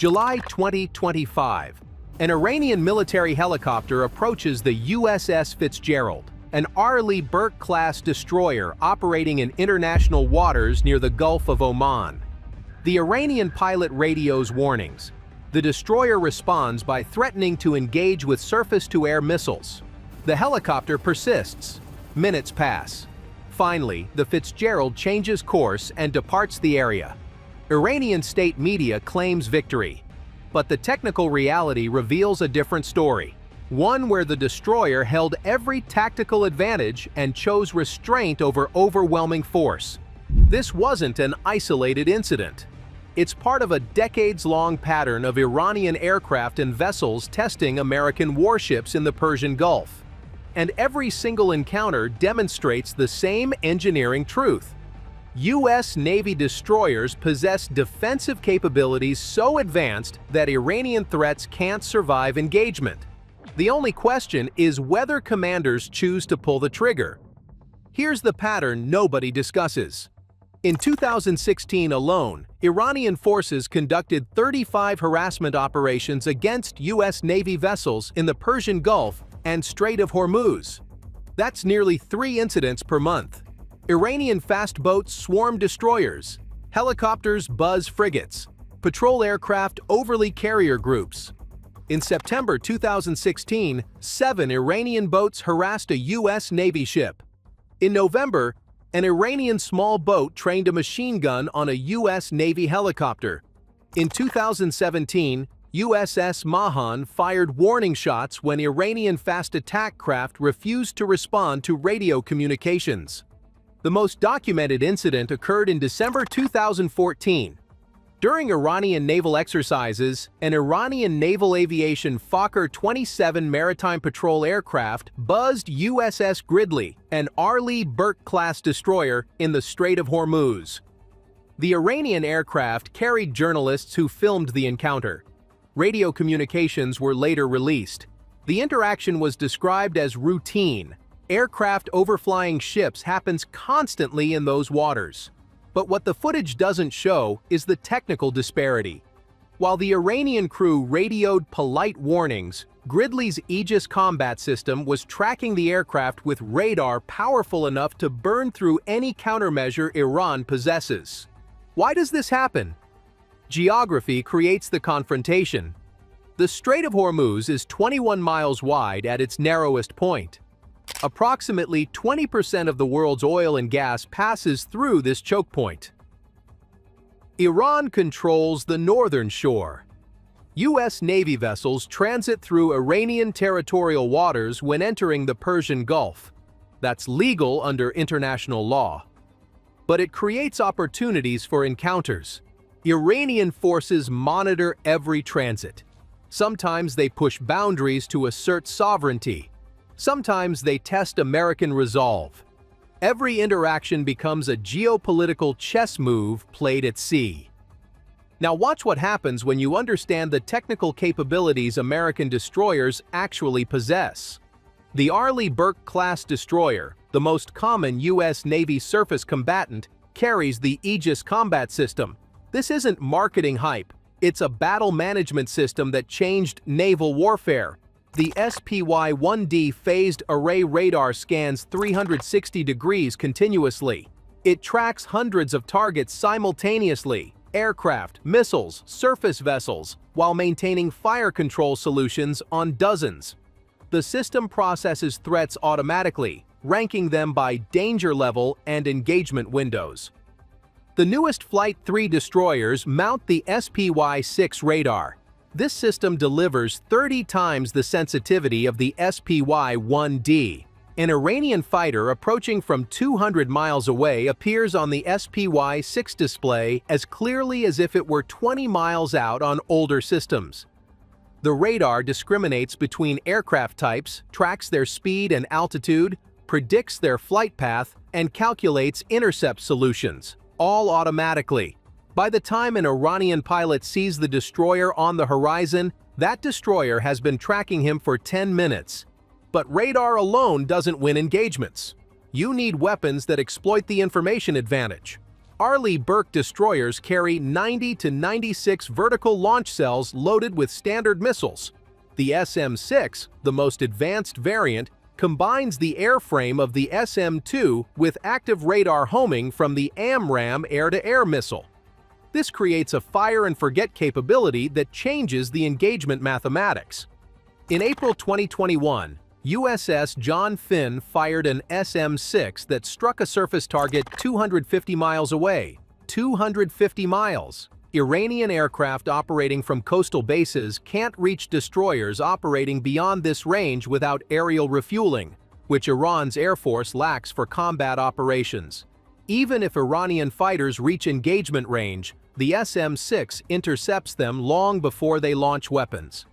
July 2025. An Iranian military helicopter approaches the USS Fitzgerald, an Arleigh Burke-class destroyer operating in international waters near the Gulf of Oman. The Iranian pilot radios warnings. The destroyer responds by threatening to engage with surface-to-air missiles. The helicopter persists. Minutes pass. Finally, the Fitzgerald changes course and departs the area. Iranian state media claims victory. But the technical reality reveals a different story. One where the destroyer held every tactical advantage and chose restraint over overwhelming force. This wasn't an isolated incident. It's part of a decades-long pattern of Iranian aircraft and vessels testing American warships in the Persian Gulf. And every single encounter demonstrates the same engineering truth. U.S. Navy destroyers possess defensive capabilities so advanced that Iranian threats can't survive engagement. The only question is whether commanders choose to pull the trigger. Here's the pattern nobody discusses. In 2016 alone, Iranian forces conducted 35 harassment operations against U.S. Navy vessels in the Persian Gulf and Strait of Hormuz. That's nearly 3 incidents per month. Iranian fast boats swarm destroyers, helicopters buzz frigates, patrol aircraft overly carrier groups. In September 2016, 7 Iranian boats harassed a U.S. Navy ship. In November, an Iranian small boat trained a machine gun on a U.S. Navy helicopter. In 2017, USS Mahan fired warning shots when Iranian fast attack craft refused to respond to radio communications. The most documented incident occurred in December 2014. During Iranian naval exercises, an Iranian naval aviation Fokker-27 maritime patrol aircraft buzzed USS Gridley, an Arleigh Burke-class destroyer, in the Strait of Hormuz. The Iranian aircraft carried journalists who filmed the encounter. Radio communications were later released. The interaction was described as routine. Aircraft overflying ships happens constantly in those waters. But what the footage doesn't show is the technical disparity. While the Iranian crew radioed polite warnings, Gridley's Aegis combat system was tracking the aircraft with radar powerful enough to burn through any countermeasure Iran possesses. Why does this happen? Geography creates the confrontation. The Strait of Hormuz is 21 miles wide at its narrowest point. Approximately 20% of the world's oil and gas passes through this choke point. Iran controls the northern shore. U.S. Navy vessels transit through Iranian territorial waters when entering the Persian Gulf. That's legal under international law. But it creates opportunities for encounters. Iranian forces monitor every transit. Sometimes they push boundaries to assert sovereignty. Sometimes they test American resolve. Every interaction becomes a geopolitical chess move played at sea. Now watch what happens when you understand the technical capabilities American destroyers actually possess. The Arleigh Burke-class destroyer, the most common U.S. Navy surface combatant, carries the Aegis combat system. This isn't marketing hype. It's a battle management system that changed naval warfare. The SPY-1D phased array radar scans 360 degrees continuously. It tracks hundreds of targets simultaneously, aircraft, missiles, surface vessels, while maintaining fire control solutions on dozens. The system processes threats automatically, ranking them by danger level and engagement windows. The newest Flight 3 destroyers mount the SPY-6 radar. This system delivers 30 times the sensitivity of the SPY-1D. An Iranian fighter approaching from 200 miles away appears on the SPY-6 display as clearly as if it were 20 miles out on older systems. The radar discriminates between aircraft types, tracks their speed and altitude, predicts their flight path, and calculates intercept solutions, all automatically. By the time an Iranian pilot sees the destroyer on the horizon, that destroyer has been tracking him for 10 minutes. But radar alone doesn't win engagements. You need weapons that exploit the information advantage. Arleigh Burke destroyers carry 90 to 96 vertical launch cells loaded with standard missiles. The SM-6, the most advanced variant, combines the airframe of the SM-2 with active radar homing from the AMRAAM air-to-air missile. This creates a fire-and-forget capability that changes the engagement mathematics. In April 2021, USS John Finn fired an SM-6 that struck a surface target 250 miles away. 250 miles! Iranian aircraft operating from coastal bases can't reach destroyers operating beyond this range without aerial refueling, which Iran's Air Force lacks for combat operations. Even if Iranian fighters reach engagement range, the SM-6 intercepts them long before they launch weapons.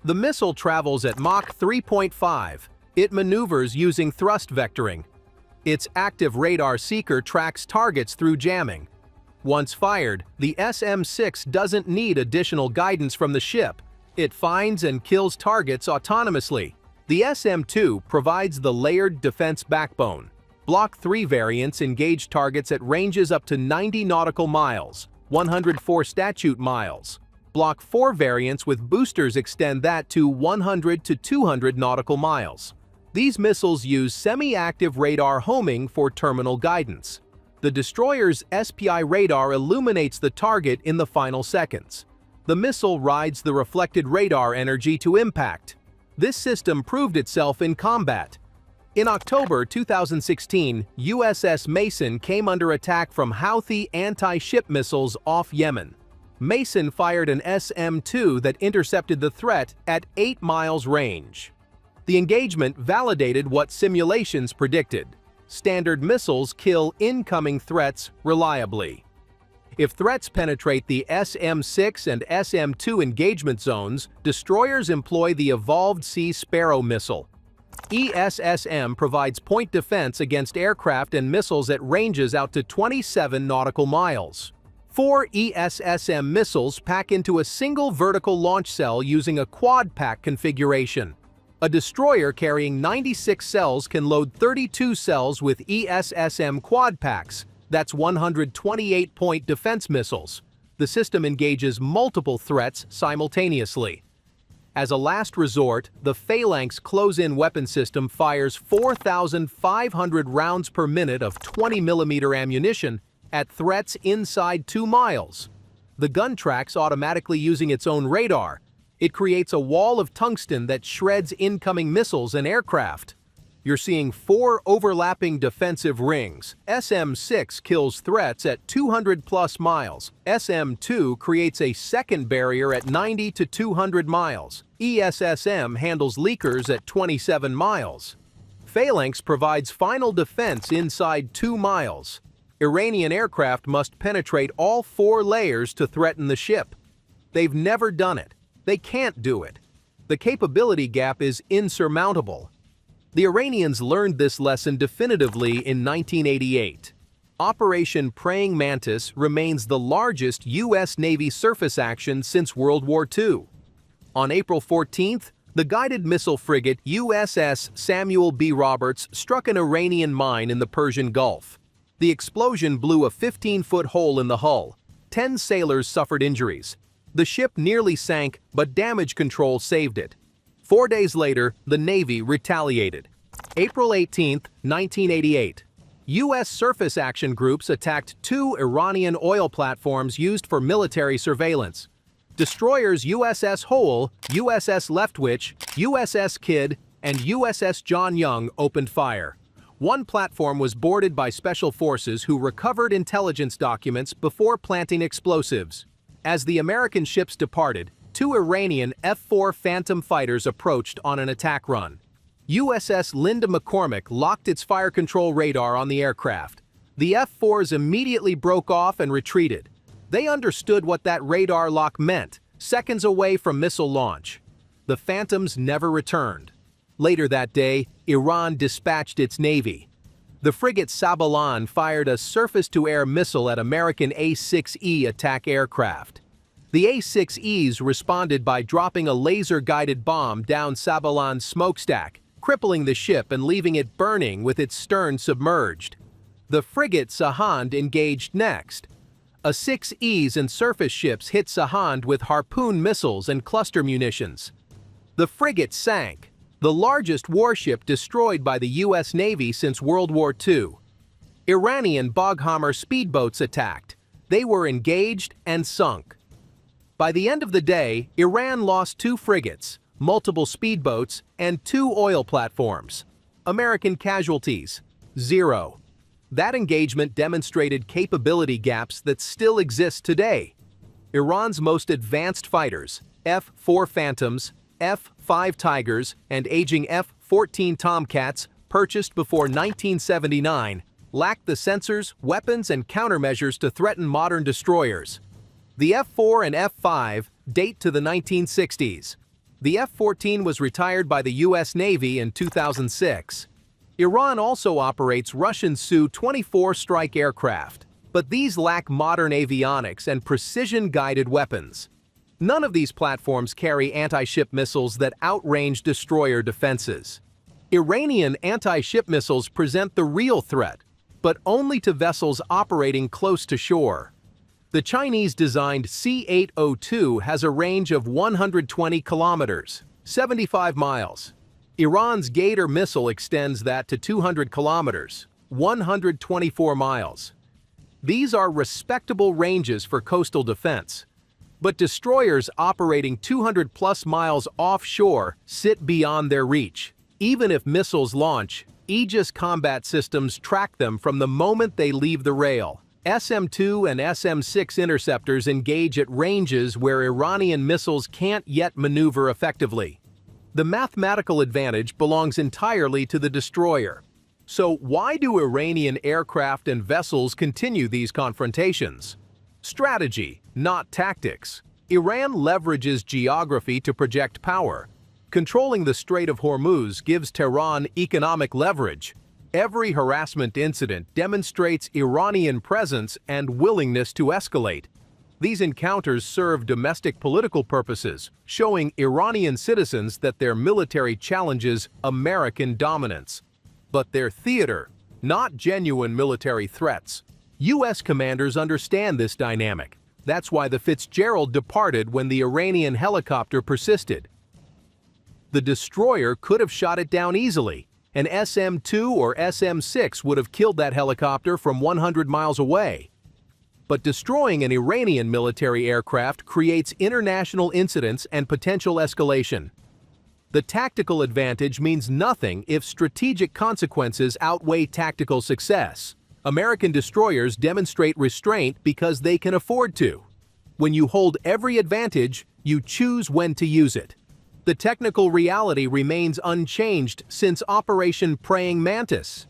The missile travels at Mach 3.5. It maneuvers using thrust vectoring. Its active radar seeker tracks targets through jamming. Once fired, the SM-6 doesn't need additional guidance from the ship. It finds and kills targets autonomously. The SM-2 provides the layered defense backbone. Block 3 variants engage targets at ranges up to 90 nautical miles, 104 statute miles. Block 4 variants with boosters extend that to 100 to 200 nautical miles. These missiles use semi-active radar homing for terminal guidance. The destroyer's SPI radar illuminates the target in the final seconds. The missile rides the reflected radar energy to impact. This system proved itself in combat. In October 2016, USS Mason came under attack from Houthi anti-ship missiles off Yemen. Mason fired an SM-2 that intercepted the threat at 8 miles range. The engagement validated what simulations predicted. Standard missiles kill incoming threats reliably. If threats penetrate the SM-6 and SM-2 engagement zones, destroyers employ the evolved Sea Sparrow missile. ESSM provides point defense against aircraft and missiles at ranges out to 27 nautical miles. 4 ESSM missiles pack into a single vertical launch cell using a quad-pack configuration. A destroyer carrying 96 cells can load 32 cells with ESSM quad packs. That's 128-point defense missiles. The system engages multiple threats simultaneously. As a last resort, the Phalanx close-in weapon system fires 4,500 rounds per minute of 20mm ammunition at threats inside 2 miles. The gun tracks automatically using its own radar. It creates a wall of tungsten that shreds incoming missiles and aircraft. You're seeing 4 overlapping defensive rings. SM-6 kills threats at 200+ miles. SM-2 creates a second barrier at 90 to 200 miles. ESSM handles leakers at 27 miles. Phalanx provides final defense inside 2 miles. Iranian aircraft must penetrate all 4 layers to threaten the ship. They've never done it. They can't do it. The capability gap is insurmountable. The Iranians learned this lesson definitively in 1988. Operation Praying Mantis remains the largest U.S. Navy surface action since World War II. On April 14th, the guided missile frigate USS Samuel B. Roberts struck an Iranian mine in the Persian Gulf. The explosion blew a 15-foot hole in the hull. 10 sailors suffered injuries. The ship nearly sank, but damage control saved it. 4 days later, the Navy retaliated. April 18, 1988. U.S. surface action groups attacked 2 Iranian oil platforms used for military surveillance. Destroyers USS Howell, USS Leftwich, USS Kidd, and USS John Young opened fire. One platform was boarded by special forces who recovered intelligence documents before planting explosives. As the American ships departed, 2 Iranian F-4 Phantom fighters approached on an attack run. USS Linda McCormick locked its fire control radar on the aircraft. The F-4s immediately broke off and retreated. They understood what that radar lock meant, seconds away from missile launch. The Phantoms never returned. Later that day, Iran dispatched its Navy. The frigate Sabalan fired a surface-to-air missile at American A-6E attack aircraft. The A-6Es responded by dropping a laser-guided bomb down Sabalan's smokestack, crippling the ship and leaving it burning with its stern submerged. The frigate Sahand engaged next. A-6Es and surface ships hit Sahand with Harpoon missiles and cluster munitions. The frigate sank, the largest warship destroyed by the U.S. Navy since World War II. Iranian Baghamar speedboats attacked. They were engaged and sunk. By the end of the day, Iran lost 2 frigates, multiple speedboats, and 2 oil platforms. American casualties, 0. That engagement demonstrated capability gaps that still exist today. Iran's most advanced fighters, F-4 Phantoms, F-5 Tigers, and aging F-14 Tomcats, purchased before 1979, lacked the sensors, weapons, and countermeasures to threaten modern destroyers. The F-4 and F-5 date to the 1960s. The F-14 was retired by the U.S. Navy in 2006. Iran also operates Russian Su-24 strike aircraft, but these lack modern avionics and precision-guided weapons. None of these platforms carry anti-ship missiles that outrange destroyer defenses. Iranian anti-ship missiles present the real threat, but only to vessels operating close to shore. The Chinese-designed C-802 has a range of 120 kilometers, 75 miles. Iran's Gator missile extends that to 200 kilometers, 124 miles. These are respectable ranges for coastal defense. But destroyers operating 200-plus miles offshore sit beyond their reach. Even if missiles launch, Aegis combat systems track them from the moment they leave the rail. SM-2 and SM-6 interceptors engage at ranges where Iranian missiles can't yet maneuver effectively. The mathematical advantage belongs entirely to the destroyer. So why do Iranian aircraft and vessels continue these confrontations? Strategy, not tactics. Iran leverages geography to project power. Controlling the Strait of Hormuz gives Tehran economic leverage. Every harassment incident demonstrates Iranian presence and willingness to escalate. These encounters serve domestic political purposes, showing Iranian citizens that their military challenges American dominance. But they're theater, not genuine military threats. U.S. commanders understand this dynamic. That's why the Fitzgerald departed when the Iranian helicopter persisted. The destroyer could have shot it down easily. An SM-2 or SM-6 would have killed that helicopter from 100 miles away. But destroying an Iranian military aircraft creates international incidents and potential escalation. The tactical advantage means nothing if strategic consequences outweigh tactical success. American destroyers demonstrate restraint because they can afford to. When you hold every advantage, you choose when to use it. The technical reality remains unchanged since Operation Praying Mantis.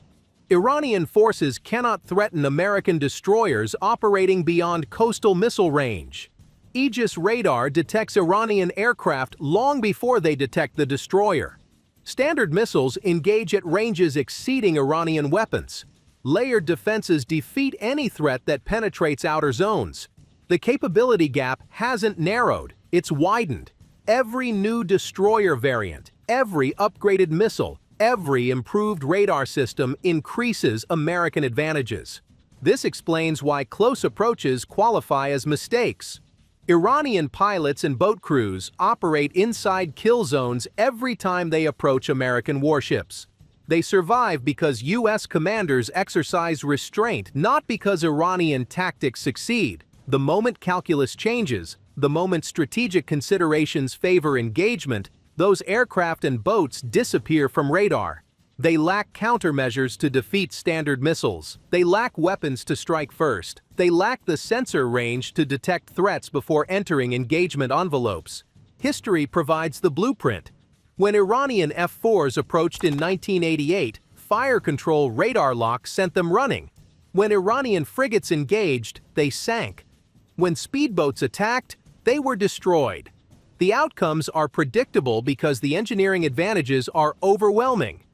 Iranian forces cannot threaten American destroyers operating beyond coastal missile range. Aegis radar detects Iranian aircraft long before they detect the destroyer. Standard missiles engage at ranges exceeding Iranian weapons. Layered defenses defeat any threat that penetrates outer zones. The capability gap hasn't narrowed, it's widened. Every new destroyer variant, every upgraded missile, every improved radar system increases American advantages. This explains why close approaches qualify as mistakes. Iranian pilots and boat crews operate inside kill zones every time they approach American warships. They survive because U.S. commanders exercise restraint, not because Iranian tactics succeed. The moment calculus changes, the moment strategic considerations favor engagement, those aircraft and boats disappear from radar. They lack countermeasures to defeat standard missiles. They lack weapons to strike first. They lack the sensor range to detect threats before entering engagement envelopes. History provides the blueprint. When Iranian F-4s approached in 1988, fire control radar locks sent them running. When Iranian frigates engaged, they sank. When speedboats attacked, they were destroyed. The outcomes are predictable because the engineering advantages are overwhelming.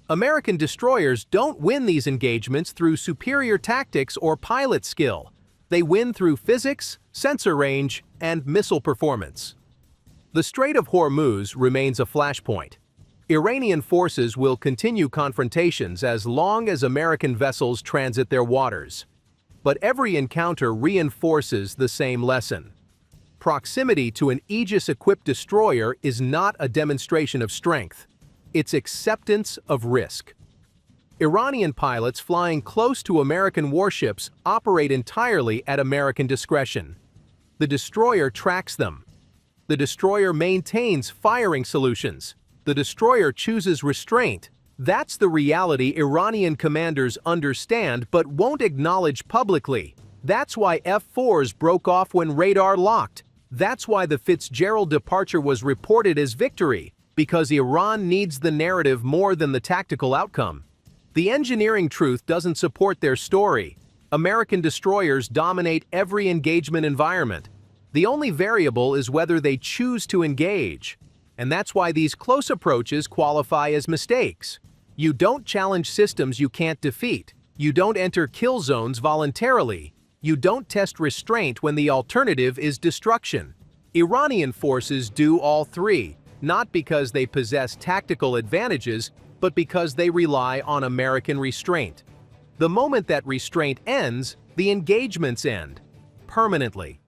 American destroyers don't win these engagements through superior tactics or pilot skill. They win through physics, sensor range, and missile performance. The Strait of Hormuz remains a flashpoint. Iranian forces will continue confrontations as long as American vessels transit their waters. But every encounter reinforces the same lesson. Proximity to an Aegis-equipped destroyer is not a demonstration of strength. It's acceptance of risk. Iranian pilots flying close to American warships operate entirely at American discretion. The destroyer tracks them. The destroyer maintains firing solutions. The destroyer chooses restraint. That's the reality Iranian commanders understand but won't acknowledge publicly. That's why F-4s broke off when radar locked. That's why the Fitzgerald departure was reported as victory, because Iran needs the narrative more than the tactical outcome. The engineering truth doesn't support their story. American destroyers dominate every engagement environment. The only variable is whether they choose to engage. And that's why these close approaches qualify as mistakes. You don't challenge systems you can't defeat. You don't enter kill zones voluntarily. You don't test restraint when the alternative is destruction. Iranian forces do all three, not because they possess tactical advantages, but because they rely on American restraint. The moment that restraint ends, the engagements end. Permanently.